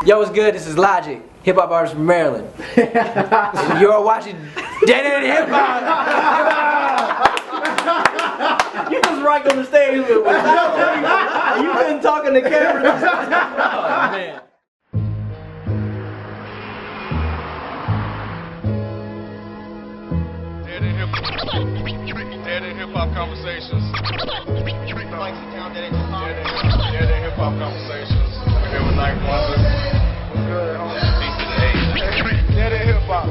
Yo, what's good? This is Logic, hip hop artist from Maryland. You're watching DeadEndHipHop. You was right on the stage with me. You couldn't talk in the camera. Oh, man. DeadEndHipHop conversations. DeadEndHipHop conversations. We're here with Night Wonder. What's good, homie? DeadEndHipHop.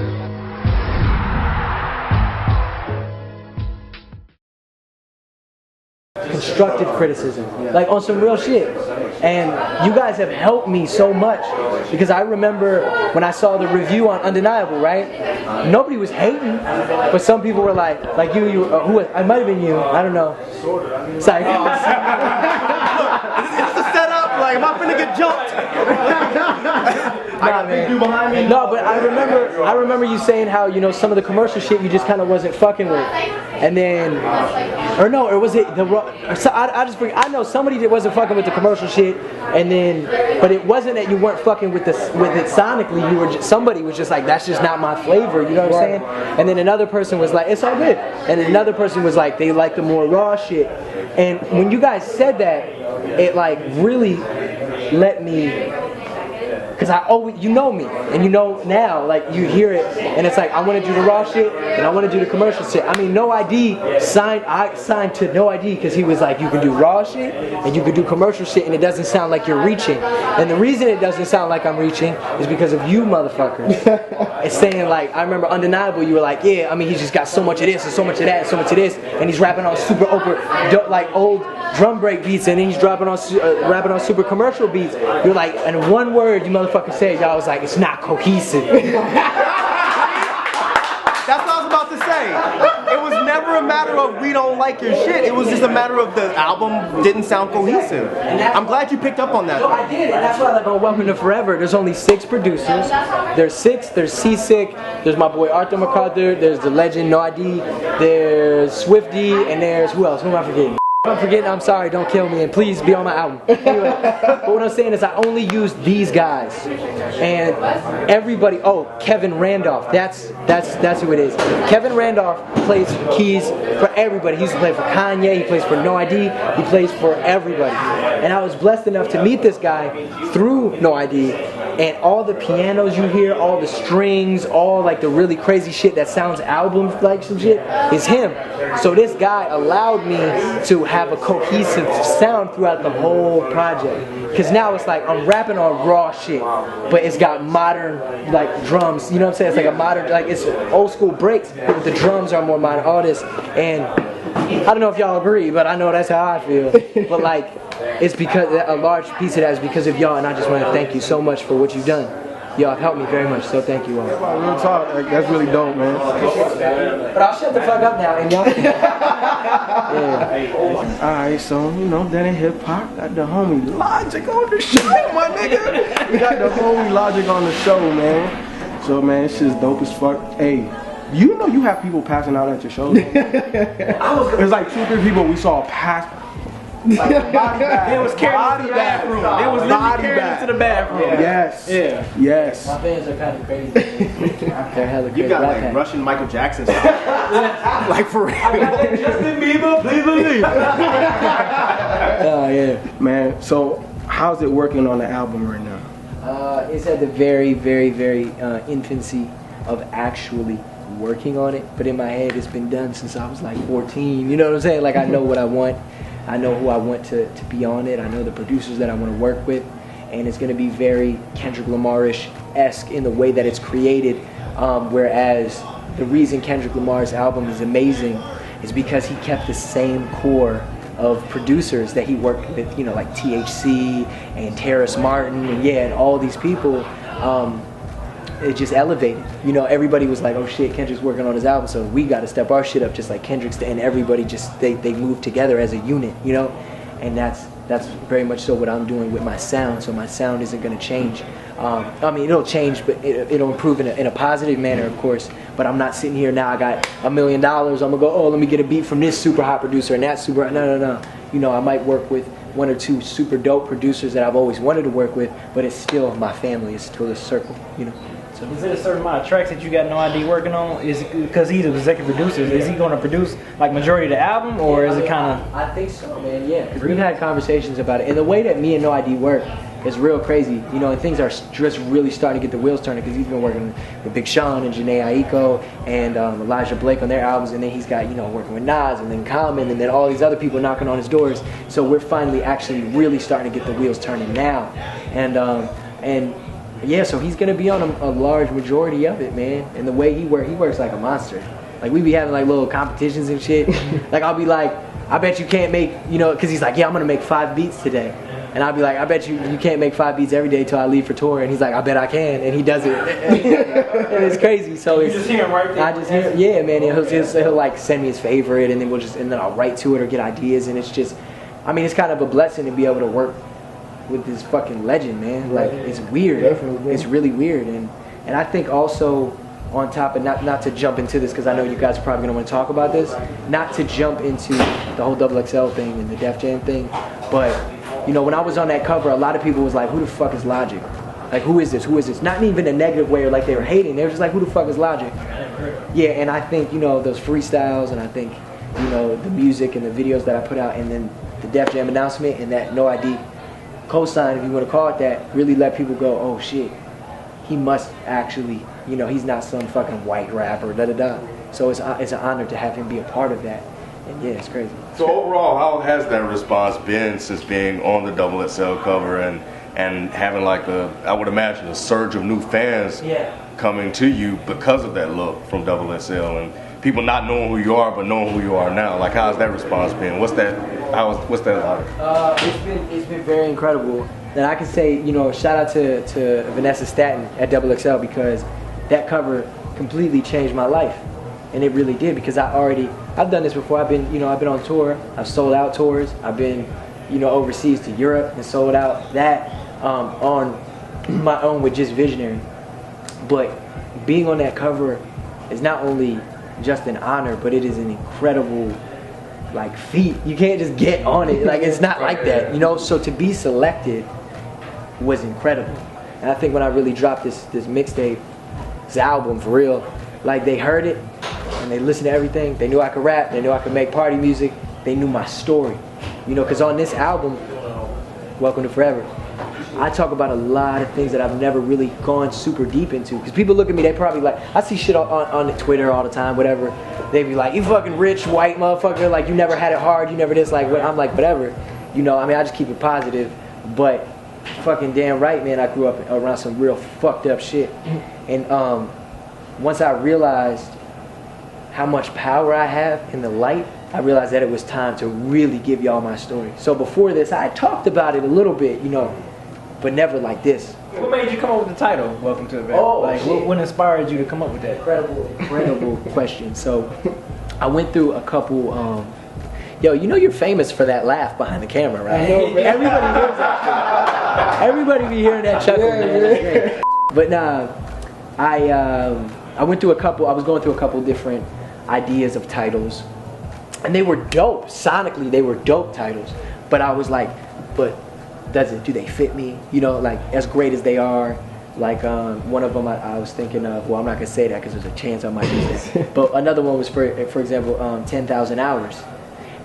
Constructive criticism, like on some real shit. And you guys have helped me so much because I remember when I saw the review on Undeniable, right? Nobody was hating, but some people were like you, who? It might have been you. I don't know. Sorry. It's the setup. Like, am I finna get jumped? No, but I remember you saying how, you know, some of the commercial shit you just kind of wasn't fucking with, and then, or no, or was it the? I know somebody that wasn't fucking with the commercial shit, and then, but it wasn't that you weren't fucking with it sonically. You were somebody was just like, that's just not my flavor. You know what I'm saying? And then another person was like, it's all good, and then another person was like, they like the more raw shit. And when you guys said that, it like really let me. Because I always, you know me, and you know now, like you hear it, and it's like I want to do the raw shit, and I want to do the commercial shit. I mean, No I.D. I signed to No I.D. because he was like, you can do raw shit, and you can do commercial shit, and it doesn't sound like you're reaching. And the reason it doesn't sound like I'm reaching is because of you motherfuckers. It's saying like, I remember Undeniable, you were like, yeah, I mean, he's just got so much of this, and so much of that, and so much of this, and he's rapping on super like old drum break beats, and then he's rapping on super commercial beats. You're like, and one word, you motherfucker said, y'all was like, it's not cohesive. That's what I was about to say. It was never a matter of we don't like your shit. It was just a matter of the album didn't sound cohesive. I'm glad you picked up on that. No, I did, and that's why I like on Welcome to Forever. There's only 6 producers. There's 6. There's Seasick. There's my boy Arthur MacArthur. There's the legend No I.D. There's Swifty, and there's who else? Who am I forgetting? I'm forgetting, I'm sorry, don't kill me, and please be on my album. Anyway, but what I'm saying is I only use these guys. And everybody, oh, Kevin Randolph, that's who it is. Kevin Randolph plays keys for everybody. He used to play for Kanye, he plays for No I.D., he plays for everybody. And I was blessed enough to meet this guy through No I.D., and all the pianos you hear, all the strings, all like the really crazy shit that sounds album like some shit is him. So this guy allowed me to have a cohesive sound throughout the whole project. Because now it's like I'm rapping on raw shit, but it's got modern like drums. You know what I'm saying? It's like a modern, like it's old school breaks, but the drums are more modern. All this, and I don't know if y'all agree, but I know that's how I feel. But like, it's because a large piece of that is because of y'all, and I just want to thank you so much for what you've done. Y'all have helped me very much, so thank you all. Real talk, like, that's really dope, man. But I'll shut the fuck up now, and y'all. Yeah. Alright, so, you know, DeadEndHipHop got the homie Logic on the show, my nigga. We got the homie Logic on the show, man. So, man, this shit's dope as fuck. Hey, you know you have people passing out at your shows? There's like 2-3 people we saw pass. Like It was carried to the bathroom. It was literally carried to the bathroom. Yes. Yeah. Yes. My fans are kind of crazy. They're hella crazy. You got like Russian Michael Jackson style. Like for real. I got that Justin Bieber, please believe. Oh yeah. Man, so how's it working on the album right now? It's at the very, very, very infancy of actually working on it. But in my head, it's been done since I was like 14. You know what I'm saying? Like I know what I want. I know who I want to be on it. I know the producers that I want to work with. And it's going to be very Kendrick Lamar-ish-esque in the way that it's created. Whereas the reason Kendrick Lamar's album is amazing is because he kept the same core of producers that he worked with, you know, like THC and Terrace Martin and all these people. It just elevated. You know, everybody was like, oh shit, Kendrick's working on his album, so we got to step our shit up just like Kendrick's, and everybody just, they moved together as a unit, you know? And that's very much so what I'm doing with my sound, so my sound isn't going to change. I mean, it'll change, but it'll improve in a positive manner, of course, but I'm not sitting here now, I got $1 million, I'm going to go, oh, let me get a beat from this super hot producer and that super, no. You know, I might work with one or two super dope producers that I've always wanted to work with, but it's still my family. It's still a circle, you know. So. Is it a certain amount of tracks that you got No I.D working on? Is because he's the executive producer? Is he going to produce like majority of the album, or is it kind of? I think so, man. Yeah, because we've had conversations about it, and the way that me and No I.D work is real crazy, you know. And things are just really starting to get the wheels turning because he's been working with Big Sean and Janae Aiko and Elijah Blake on their albums, and then he's got, you know, working with Nas and then Common and then all these other people knocking on his doors. So we're finally actually really starting to get the wheels turning now, and yeah, so he's gonna be on a large majority of it, man. And the way he works like a monster. Like we be having like little competitions and shit. Like I'll be like, I bet you can't make, you know, because he's like, yeah, I'm gonna make 5 beats today. And I'll be like, I bet you can't make 5 beats every day till I leave for tour. And he's like, I bet I can. And he does it. And it's crazy. So you just hear him right there. I just hear, yeah, man. He'll like send me his favorite, and then I'll write to it or get ideas. And it's just, I mean, it's kind of a blessing to be able to work with this fucking legend, man. Like it's weird. Definitely. It's really weird. And I think also on top of not to jump into this because I know you guys are probably gonna want to talk about this. Not to jump into the whole XXL thing and the Def Jam thing, but you know, when I was on that cover, a lot of people was like, who the fuck is Logic? Like, who is this? Who is this? Not even a negative way or like they were hating. They were just like, who the fuck is Logic? Yeah, and I think, you know, those freestyles and I think, you know, the music and the videos that I put out and then the Def Jam announcement and that No I.D cosign, if you want to call it that, really let people go, oh shit, he must actually, you know, he's not some fucking white rapper, da-da-da. So it's an honor to have him be a part of that. And yeah, it's crazy. So overall, how has that response been since being on the XXL cover and having like I would imagine, a surge of new fans coming to you because of that look from XXL and people not knowing who you are but knowing who you are now? Like, how's that response been? What's that like? It's been very incredible. And I can say, you know, shout out to Vanessa Staten at XXL because that cover completely changed my life. And it really did because I've done this before. I've been on tour. I've sold out tours. I've been, you know, overseas to Europe and sold out that on my own with just Visionary. But being on that cover is not only just an honor, but it is an incredible like feat. You can't just get on it. Like, it's not like that, you know. So to be selected was incredible. And I think when I really dropped this mixtape, this album for real, like they heard it and they listened to everything. They knew I could rap. They knew I could make party music. They knew my story, you know. Because on this album, Welcome to Forever, I talk about a lot of things that I've never really gone super deep into. Because people look at me, they probably like, I see shit on Twitter all the time, whatever. They be like, you fucking rich white motherfucker, like you never had it hard, you never this, like, I'm like, whatever. You know, I mean, I just keep it positive. But fucking damn right, man, I grew up around some real fucked up shit. And once I realized how much power I have in the light, I realized that it was time to really give y'all my story. So before this, I had talked about it a little bit, you know, but never like this. What made you come up with the title, Welcome to the Band? Oh, like, what inspired you to come up with that? Incredible question. So I went through a couple, yo, you know you're famous for that laugh behind the camera, right? Everybody hears that shit. Everybody be hearing that chuckle, man. But nah, I went through I was going through a couple different ideas of titles. And they were dope. Sonically, they were dope titles. But I was like, but do they fit me? You know, like, as great as they are. Like, one of them I was thinking of, well, I'm not going to say that because there's a chance I might use that. But another one was, for example, 10,000 hours.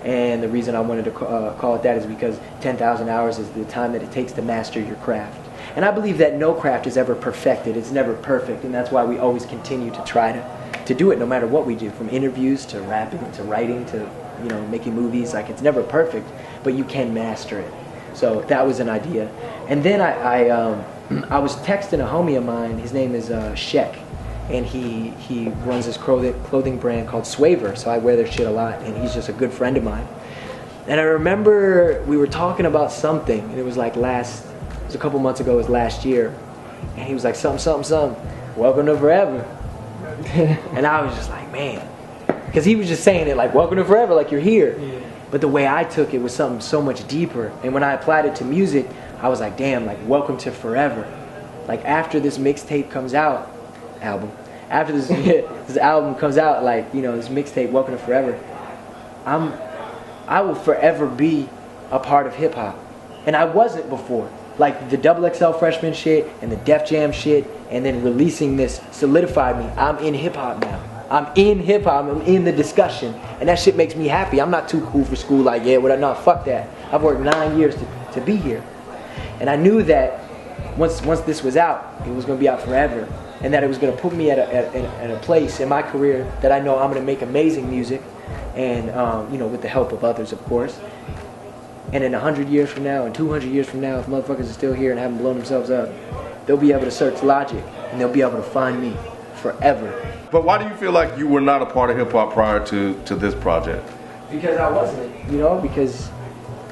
And the reason I wanted to call it that is because 10,000 hours is the time that it takes to master your craft. And I believe that no craft is ever perfected. It's never perfect. And that's why we always continue to try to do it no matter what we do. From interviews to rapping to writing to, you know, making movies. Like, it's never perfect, but you can master it. So that was an idea. And then I was texting a homie of mine. His name is Sheck. And he runs this clothing brand called Swaver. So I wear their shit a lot. And he's just a good friend of mine. And I remember we were talking about something. And it was like it was a couple months ago, it was last year. And he was like, something, welcome to forever. And I was just like, man. Because he was just saying it like, welcome to forever, like you're here. Yeah. But the way I took it was something so much deeper. And when I applied it to music, I was like, damn, like, welcome to forever. Like, after this mixtape comes out, after this album comes out, like, you know, this mixtape, Welcome to Forever, I will forever be a part of hip hop. And I wasn't before. Like the XXL Freshman shit and the Def Jam shit, and then releasing this solidified me. I'm in hip hop now. I'm in hip hop. I'm in the discussion, and that shit makes me happy. I'm not too cool for school. Like, yeah, what? No, fuck that. I've worked 9 years to be here, and I knew that once this was out, it was gonna be out forever, and that it was gonna put me at a place in my career that I know I'm gonna make amazing music, and you know, with the help of others, of course. And in 100 years from now, and 200 years from now, if motherfuckers are still here and haven't blown themselves up, they'll be able to search Logic, and they'll be able to find me forever. But why do you feel like you were not a part of hip hop prior to this project? Because I wasn't, you know, because,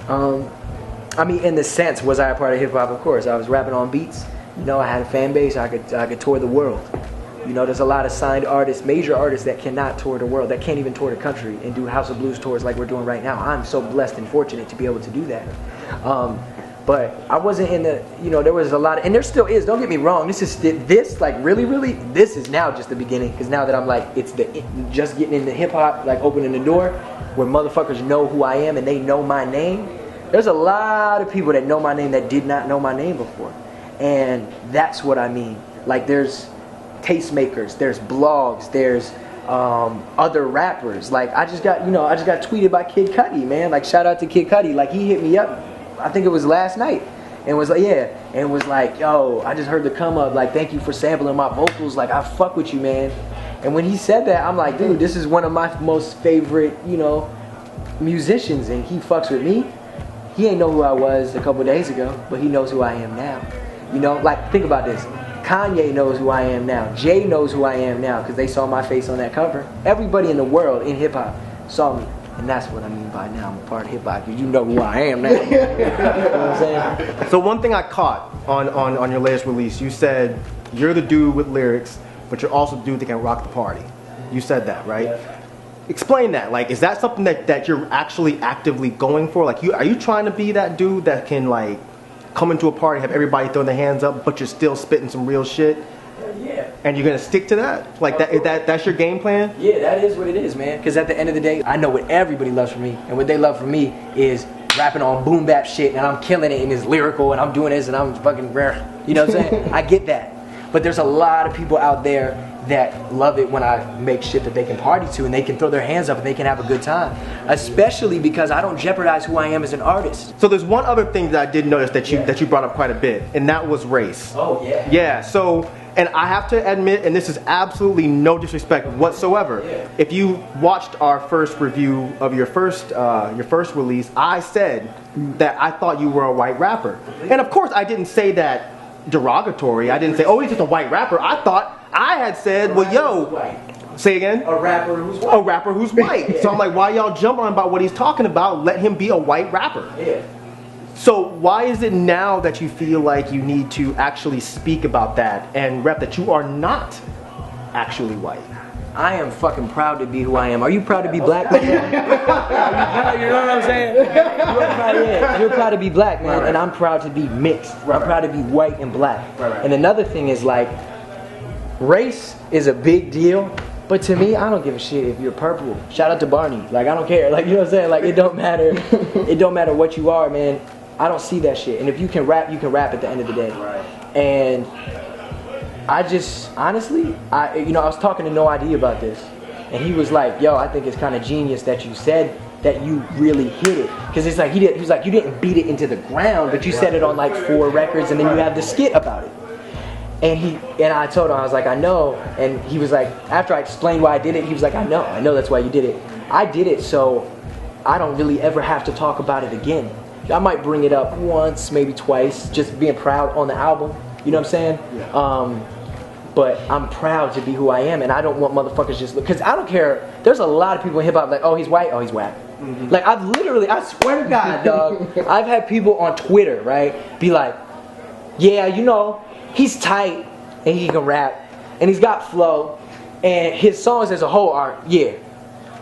I mean, in the sense, was I a part of hip hop? Of course, I was rapping on beats. You know, I had a fan base, I could tour the world. You know, there's a lot of signed artists, major artists that cannot tour the world, that can't even tour the country and do House of Blues tours like we're doing right now. I'm so blessed and fortunate to be able to do that. But I wasn't in the, you know, there was a lot of, and there still is, don't get me wrong, this like really, this is now just the beginning, because now that I'm like, it's just getting into hip hop, like opening the door, where motherfuckers know who I am and they know my name. There's a lot of people that know my name that did not know my name before. And that's what I mean. Like there's tastemakers, there's blogs, there's other rappers. Like I just got tweeted by Kid Cudi, man. Like shout out to Kid Cudi. Like he hit me up, I think it was last night, and was like, yeah, and was like, yo, I just heard the come up, like thank you for sampling my vocals, like I fuck with you, man. And when he said that, I'm like, dude, this is one of my most favorite, you know, musicians, and he fucks with me. He ain't know who I was a couple days ago, but he knows who I am now. You know, like think about this. Kanye knows who I am now. Jay knows who I am now because they saw my face on that cover. Everybody in the world in hip hop saw me. And that's what I mean by now I'm a part of hip hop, because you know who I am now. You know what I'm saying? So one thing I caught on your latest release, you said you're the dude with lyrics, but you're also the dude that can rock the party. You said that, right? Yeah. Explain that. Like, is that something that you're actually actively going for? Like, are you trying to be that dude that can like come into a party, have everybody throw their hands up, but you're still spitting some real shit? Yeah. And you're gonna stick to that? Like that's your game plan? Yeah, that is what it is, man. Because at the end of the day, I know what everybody loves from me, and what they love from me is rapping on boom bap shit, and I'm killing it, and it's lyrical, and I'm doing this, and I'm fucking rare. You know what I'm saying? I get that. But there's a lot of people out there that love it when I make shit that they can party to, and they can throw their hands up and they can have a good time. Especially because I don't jeopardize who I am as an artist. So there's one other thing that I did notice that you brought up quite a bit, and that was race. Oh yeah. Yeah. So, and I have to admit, and this is absolutely no disrespect whatsoever, if you watched our first review of your first release, I said that I thought you were a white rapper. And of course I didn't say that derogatory. I didn't say, oh, he's just a white rapper. I had said, well, yo, say again? A rapper who's white. A rapper who's white. So I'm like, why y'all jump on about what he's talking about? Let him be a white rapper. Yeah. So why is it now that you feel like you need to actually speak about that and rep that you are not actually white? I am fucking proud to be who I am. Are you proud to be black, man? You know what I'm saying? You're proud to be black, man, and I'm proud to be mixed. I'm proud to be white and black. And another thing is, like, race is a big deal, but to me, I don't give a shit if you're purple. Shout out to Barney. Like, I don't care. Like, you know what I'm saying? Like, it don't matter. It don't matter what you are, man. I don't see that shit. And if you can rap at the end of the day. And I just, honestly, I was talking to No I.D about this, and he was like, yo, I think it's kind of genius that you said that you really hit it. Because it's like, he was like, you didn't beat it into the ground, but you said it on like 4 records, and then you have the skit about it. And I told him, I was like, I know. And he was like, after I explained why I did it, he was like, I know that's why you did it. I did it so I don't really ever have to talk about it again. I might bring it up once, maybe twice, just being proud on the album. You know what I'm saying? Yeah. But I'm proud to be who I am, and I don't want motherfuckers just look, because I don't care. There's a lot of people in hip hop like, oh, he's white, oh, he's whack. Mm-hmm. Like, I swear to God, dog, I've had people on Twitter, right, be like, yeah, you know, he's tight, and he can rap, and he's got flow, and his songs as a whole are, yeah,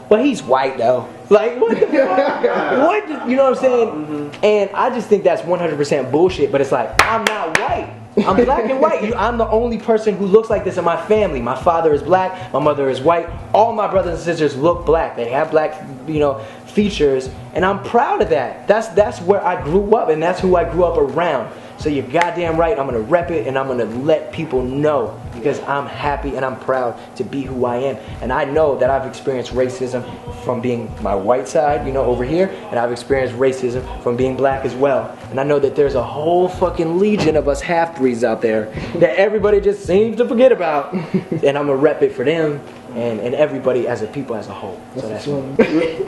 but he's white, though. Like, what the fuck? What? You know what I'm saying? Mm-hmm. And I just think that's 100% bullshit, but it's like, I'm not white. I'm black and white. I'm the only person who looks like this in my family. My father is black. My mother is white. All my brothers and sisters look black. They have black, features, and I'm proud of that. That's where I grew up, and that's who I grew up around. So you're goddamn right, I'm gonna rep it and I'm gonna let people know, because I'm happy and I'm proud to be who I am. And I know that I've experienced racism from being my white side, you know, over here, and I've experienced racism from being black as well. And I know that there's a whole fucking legion of us half-breeds out there that everybody just seems to forget about. And I'm gonna rep it for them and everybody as a people as a whole. So that's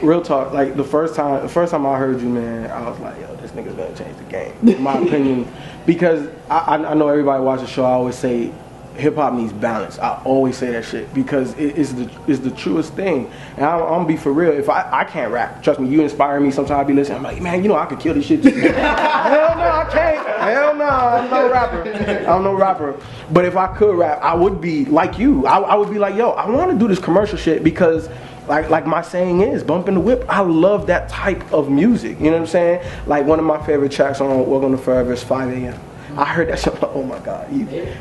real talk. Like the first time I heard you, man, I was like, yo, this nigga's gonna change the game. In my opinion, because I know everybody watches the show. I always say hip hop needs balance. I always say that shit because it's the truest thing. And I'm gonna be for real. If I can't rap, trust me, you inspire me. Sometimes I be listening. I'm like, man, you know I could kill this shit. Hell no, I can't. Hell no, I'm no rapper. I'm no rapper. But if I could rap, I would be like you. I would be like, yo, I want to do this commercial shit because. Like my saying is, bumping the whip. I love that type of music. You know what I'm saying? Like one of my favorite tracks on Welcome to Forever is 5 a.m. I heard that shit. I'm like, oh my God,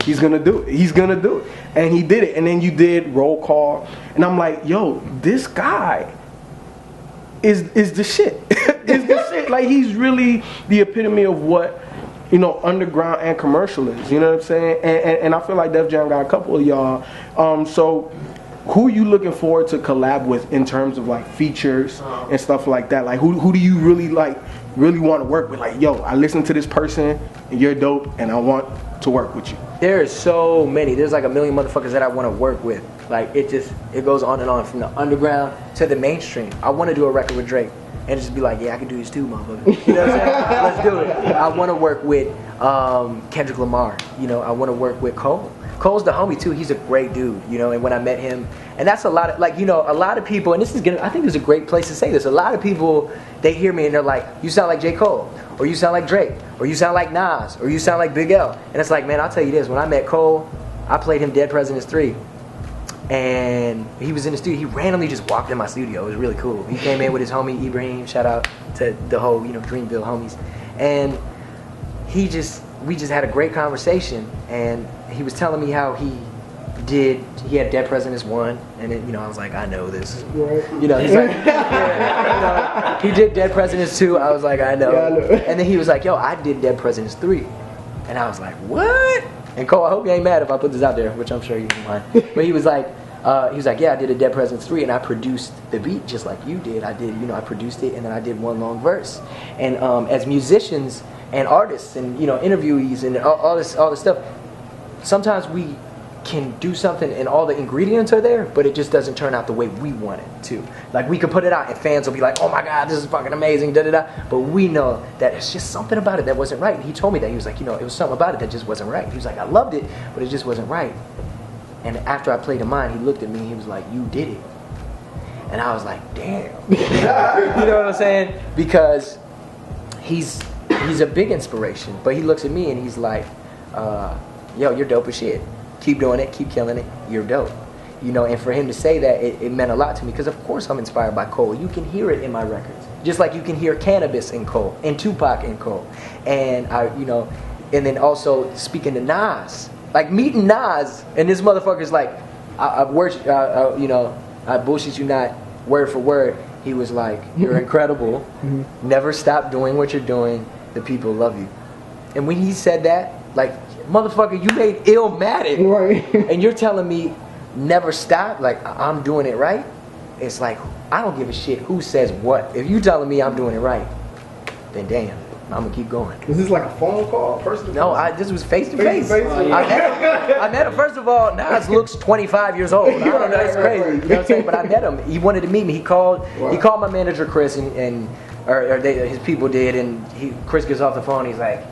he's gonna do it. He's gonna do it, and he did it. And then you did Roll Call, and I'm like, yo, this guy is the shit. Is the shit. Like he's really the epitome of what, you know, underground and commercial is. You know what I'm saying? And I feel like Def Jam got a couple of y'all. So. Who are you looking forward to collab with in terms of like features and stuff like that? Like who do you really want to work with? Like, yo, I listen to this person and you're dope and I want to work with you. There's so many. There's like a million motherfuckers that I want to work with. Like it goes on and on from the underground to the mainstream. I want to do a record with Drake and just be like, yeah, I can do this too, motherfucker. You know what I'm saying? Let's do it. I want to work with Kendrick Lamar. You know, I want to work with Cole. Cole's the homie too. He's a great dude, you know. And when I met him, and that's a lot of like, you know, a lot of people. And this is I think this is a great place to say this. A lot of people, they hear me and they're like, "You sound like J. Cole, or you sound like Drake, or you sound like Nas, or you sound like Big L." And it's like, man, I'll tell you this. When I met Cole, I played him Dead Presidents 3, and he was in the studio. He randomly just walked in my studio. It was really cool. He came in with his homie Ibrahim. Shout out to the whole, you know, Dreamville homies, and we just had a great conversation, and he was telling me how he had Dead Presidents 1, and then, you know, I was like, I know this. You know, he's like, yeah, you know, he did Dead Presidents 2, I was like, I know. Yeah, I know. And then he was like, yo, I did Dead Presidents 3. And I was like, what? And Cole, I hope you ain't mad if I put this out there, which I'm sure you don't mind. But he was like, yeah, I did a Dead Presidents 3, and I produced the beat just like you did. I produced it, and then I did one long verse. And as musicians and artists and, you know, interviewees and all this stuff, sometimes we can do something and all the ingredients are there, but it just doesn't turn out the way we want it to. Like, we could put it out and fans will be like, oh my God, this is fucking amazing, da da da. But we know that it's just something about it that wasn't right. And he told me that. He was like, you know, it was something about it that just wasn't right. He was like, I loved it, but it just wasn't right. And after I played in mine, he looked at me and he was like, you did it. And I was like, damn. You know what I'm saying? Because he's a big inspiration, but he looks at me and he's like, yo, you're dope as shit. Keep doing it, keep killing it, you're dope. You know, and for him to say that, it meant a lot to me, because of course I'm inspired by Cole. You can hear it in my records. Just like you can hear Cannabis in Cole, and Tupac in Cole. And you know, and then also speaking to Nas, like meeting Nas, and this motherfucker's like, I bullshit you not, word for word. He was like, you're incredible, never stop doing what you're doing, the people love you. And when he said that, like, motherfucker, you made Illmatic, right? And you're telling me never stop, like I'm doing it right. It's like, I don't give a shit who says what. If you telling me I'm doing it right, then damn, I'm gonna keep going. Is this like a phone call, person? No, this was face to face. I met him. First of all, Nas looks 25 years old. I don't know, it's crazy. You know what I'm saying? But I met him. He wanted to meet me. He called my manager Chris, and his people did, and Chris gets off the phone. He's like,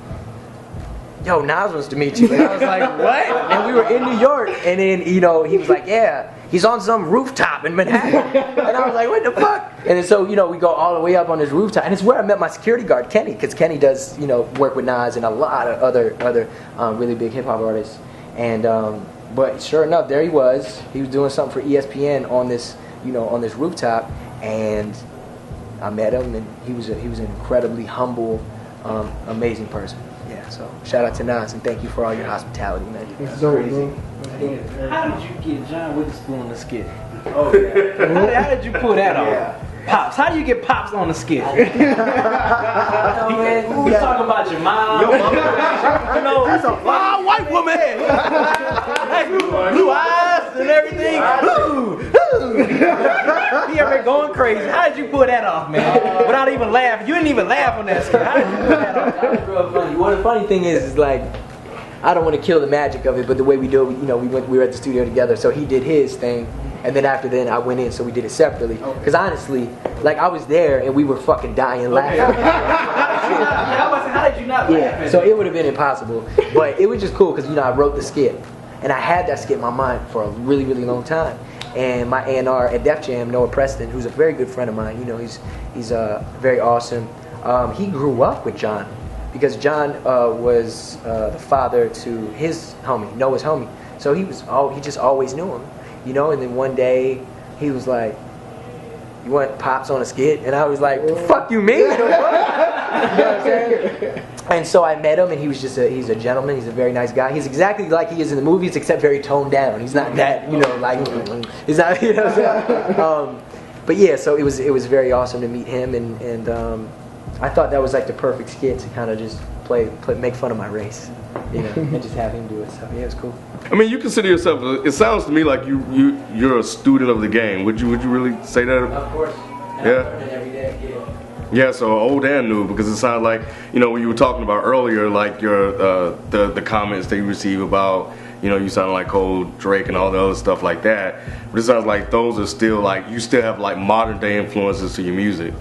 yo, Nas wants to meet you. And I was like, what? And we were in New York, and then, you know, he was like, yeah, he's on some rooftop in Manhattan. And I was like, what the fuck? And then so, you know, we go all the way up on this rooftop, and it's where I met my security guard, Kenny, because Kenny does, you know, work with Nas and a lot of other really big hip-hop artists. And, but sure enough, there he was. He was doing something for ESPN on this, you know, on this rooftop, and I met him, and he was an incredibly humble, amazing person. Yeah, so shout out to Nas, and thank you for all your hospitality, man. That's crazy. How did you get John Witherspoon to skit? Oh, yeah. How did you pull that off? Pops. How do you get Pops on the skit? We talking about your mom. Yo, mama. You know, That's a wild white woman. blue eyes and everything. He ever going crazy. How did you pull that off, man? Without even laughing. You didn't even laugh on that skit. How did you pull that off? That was real funny. Well, the funny thing is like, I don't want to kill the magic of it, but the way we do it, you know, we were at the studio together, so he did his thing, and then after then I went in, so we did it separately. Because honestly, like I was there and we were fucking dying laughing. How did you not laugh? Yeah, so it would have been impossible, but it was just cool because, you know, I wrote the skit, and I had that skit in my mind for a really, really long time. And my A&R at Def Jam, Noah Preston, who's a very good friend of mine, you know, he's very awesome. He grew up with John, because John was the father to his homie, Noah's homie. So he just always knew him, you know. And then one day he was like, "You want Pops on a skit?" And I was like, "Fuck you, mean?" You know what I'm saying? And so I met him, and he's a gentleman. He's a very nice guy. He's exactly like he is in the movies, except very toned down. He's not that, you know, like he's not, you know what I'm saying? But yeah, so it was very awesome to meet him, and I thought that was like the perfect skit to kind of just make fun of my race, you know, and just have him do it. So yeah, it was cool. I mean, you consider yourself. It sounds to me like you're a student of the game. Would you really say that? Of course. Yeah. I'm learning every day. Yeah. Yeah, so old and new, because it sounds like, you know, when you were talking about earlier, like your the comments that you receive about, you know, you sound like Cole, Drake, and all the other stuff like that. But it sounds like those are still like, you still have like modern day influences to your music.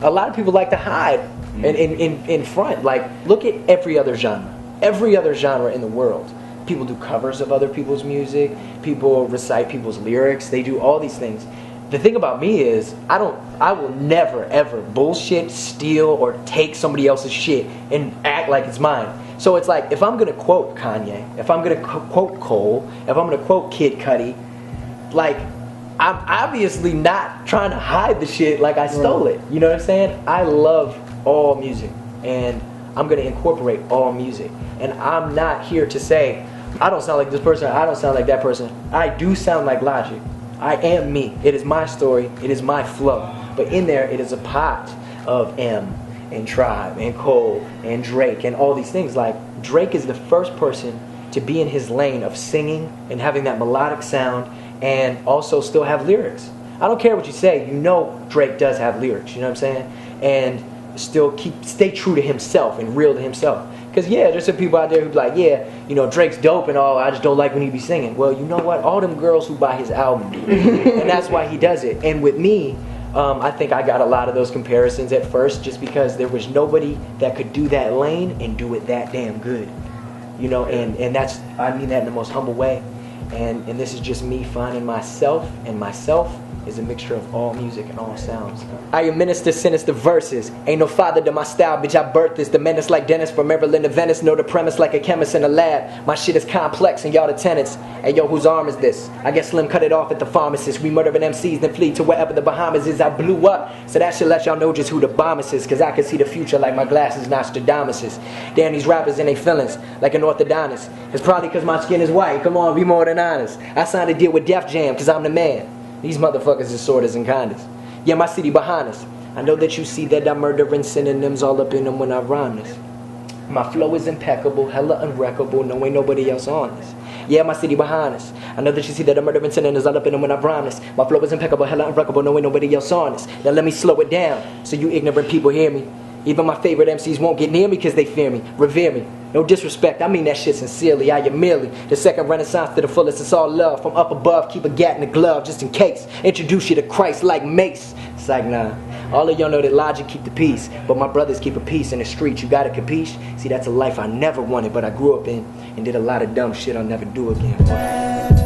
A lot of people like to hide in front. Like, look at every other genre in the world. People do covers of other people's music. People recite people's lyrics. They do all these things. The thing about me is, I will never ever bullshit, steal, or take somebody else's shit and act like it's mine. So it's like, if I'm gonna quote Kanye, if I'm gonna quote Cole, if I'm gonna quote Kid Cudi, like, I'm obviously not trying to hide the shit like I stole it. You know what I'm saying? I love all music, and I'm gonna incorporate all music. And I'm not here to say, I don't sound like this person, I don't sound like that person. I do sound like Logic. I am me. It is my story. It is my flow. But in there, it is a pot of M and Tribe and Cole and Drake and all these things. Like, Drake is the first person to be in his lane of singing and having that melodic sound and also still have lyrics. I don't care what you say. You know Drake does have lyrics. You know what I'm saying? And still stay true to himself and real to himself. Because, yeah, there's some people out there who be like, yeah, you know, Drake's dope and all, I just don't like when he be singing. Well, you know what? All them girls who buy his album do. And that's why he does it. And with me, I think I got a lot of those comparisons at first just because there was nobody that could do that lane and do it that damn good. You know, and that's, I mean that in the most humble way. And this is just me finding myself, and myself is a mixture of all music and all sounds. I administer sinister verses. Ain't no father to my style, bitch, I birthed this. The menace like Dennis from Maryland to Venice. Know the premise like a chemist in a lab. My shit is complex and y'all the tenants. Hey yo, whose arm is this? I guess Slim cut it off at the pharmacist. We murdering MCs then flee to wherever the Bahamas is. I blew up, so that should let y'all know just who the bombers is. Cause I can see the future like my glasses Nostradamus. Damn, these rappers in they feelings like an orthodontist. It's probably cause my skin is white. Come on, be more than honest. I signed a deal with Def Jam cause I'm the man. These motherfuckers is sorters and kindas. Yeah, my city behind us. I know that you see that I'm murdering synonyms all up in them when I rhyme this. My flow is impeccable, hella unwreckable, no ain't nobody else on this. Yeah, my city behind us. I know that you see that I'm murdering synonyms all up in them when I rhyme this. My flow is impeccable, hella unwreckable, no ain't nobody else on this. Now let me slow it down so you ignorant people hear me. Even my favorite MCs won't get near me because they fear me, revere me. No disrespect, I mean that shit sincerely. I am merely the second renaissance to the fullest. It's all love from up above. Keep a gat in the glove just in case. Introduce you to Christ like Mace. It's like, nah. All of y'all know that Logic keep the peace, but my brothers keep a peace in the streets. You gotta capiche? See, that's a life I never wanted, but I grew up in and did a lot of dumb shit I'll never do again.